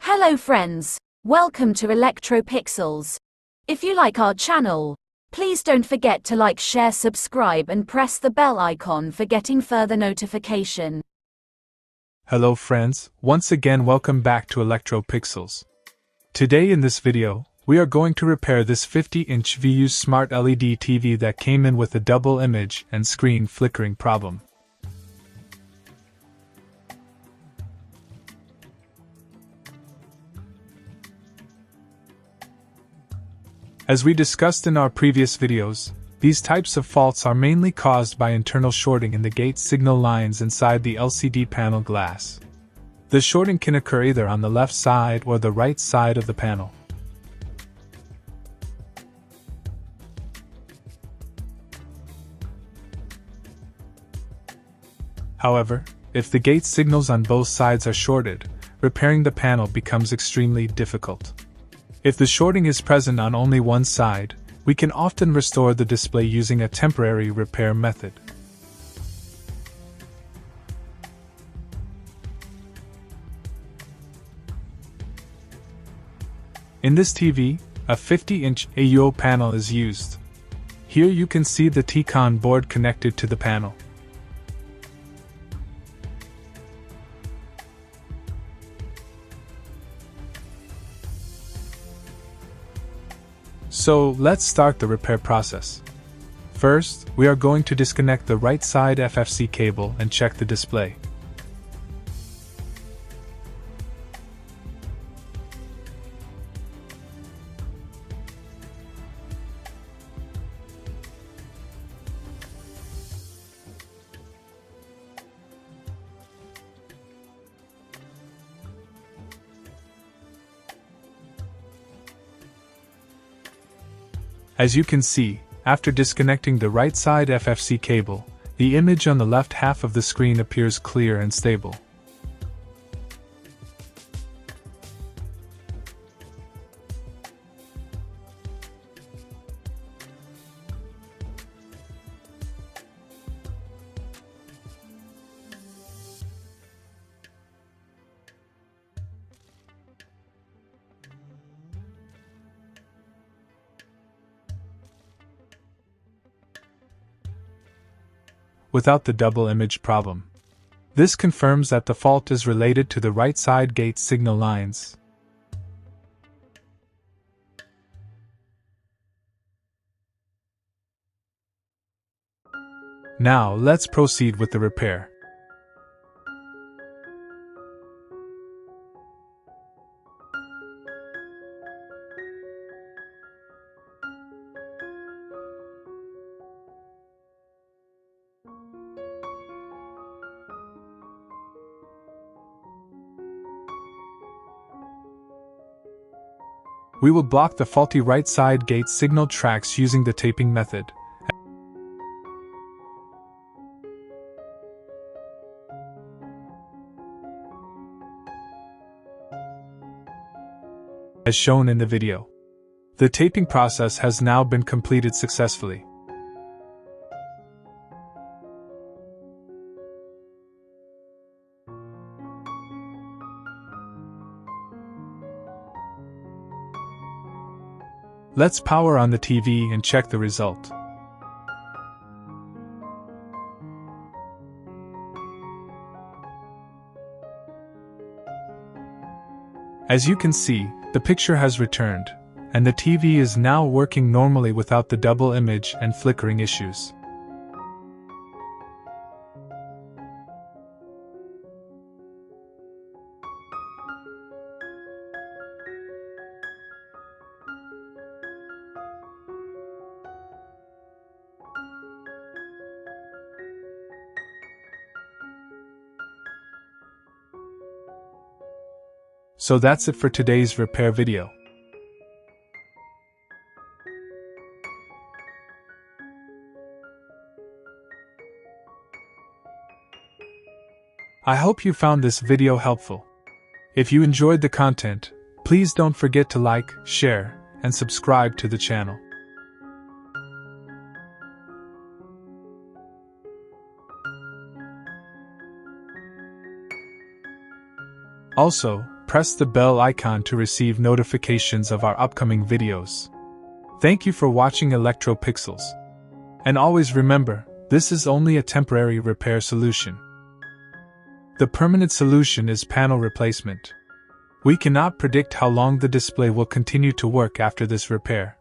Hello friends, welcome to Electropixels. If you like our channel, please don't forget to like, share, subscribe and press the bell icon for getting further notification. Hello friends, once again welcome back to Electropixels. Today in this video, we are going to repair this 50-inch VU Smart LED TV that came in with a double image and screen flickering problem. As we discussed in our previous videos, these types of faults are mainly caused by internal shorting in the gate signal lines inside the LCD panel glass. The shorting can occur either on the left side or the right side of the panel. However, if the gate signals on both sides are shorted, repairing the panel becomes extremely difficult. If the shorting is present on only one side, we can often restore the display using a temporary repair method. In this TV, a 50-inch AUO panel is used. Here you can see the T-con board connected to the panel. So let's start the repair process. First, we are going to disconnect the right side FFC cable and check the display. As you can see, after disconnecting the right side FFC cable, the image on the left half of the screen appears clear and stable. Without the double image problem. This confirms that the fault is related to the right side gate signal lines. Now let's proceed with the repair. We will block the faulty right side gate signal tracks using the taping method. As shown in the video. The taping process has now been completed successfully. Let's power on the TV and check the result. As you can see, the picture has returned, and the TV is now working normally without the double image and flickering issues. So that's it for today's repair video. I hope you found this video helpful. If you enjoyed the content, please don't forget to like, share, and subscribe to the channel. Also, press the bell icon to receive notifications of our upcoming videos. Thank you for watching ElectroPixels. And always remember, this is only a temporary repair solution. The permanent solution is panel replacement. We cannot predict how long the display will continue to work after this repair.